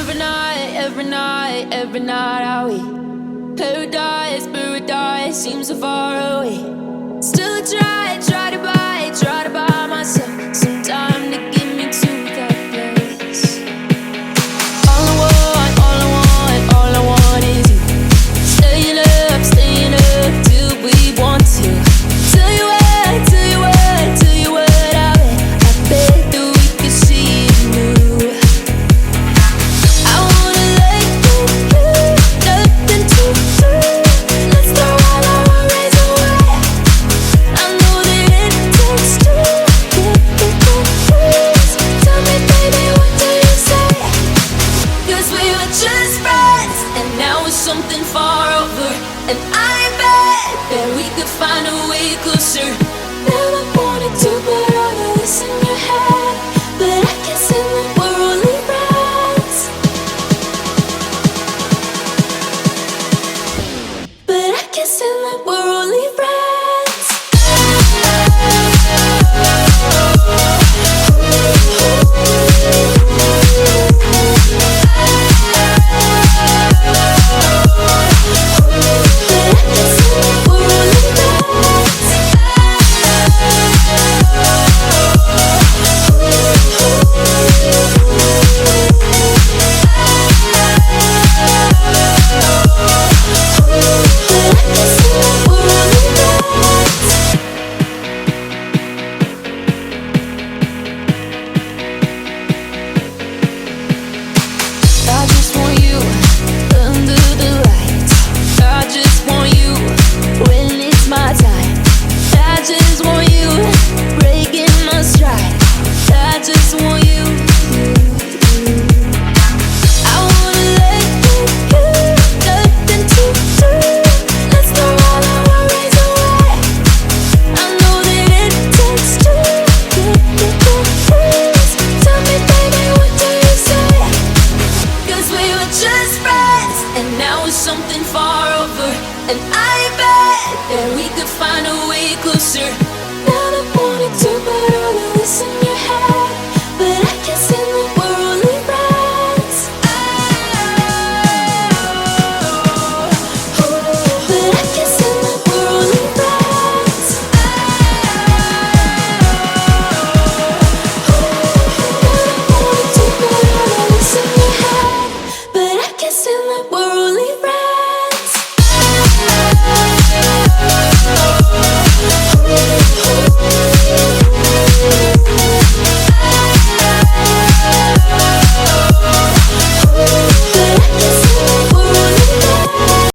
every night are we paradise, paradise seems so far away. Still try to buy myself some time to get me to that place. All I want is you. Staying up till we want to. Tell you what, I bet that we could see it new. I wanna let you, nothing to do. Let's throw all our worries away. I know that it takes two to get confused. Tell me, baby, what do you say? 'Cause we were just friends, and now it's something far over. And I bet that we could find a way closer. Never wanted to put all of this in your head, but I can see that we're only friends. But I can see that we're only friends. I just want you under the lights. I just want you when it's my time. I just want you breaking my stride. I just want you. I wanna let you, nothing to do. Let's throw all our worries away. I know that it takes two to get confused. Tell me, baby, what do you say? 'Cause we were just friends, and now it's something far over. And I bet that we could find a way closer.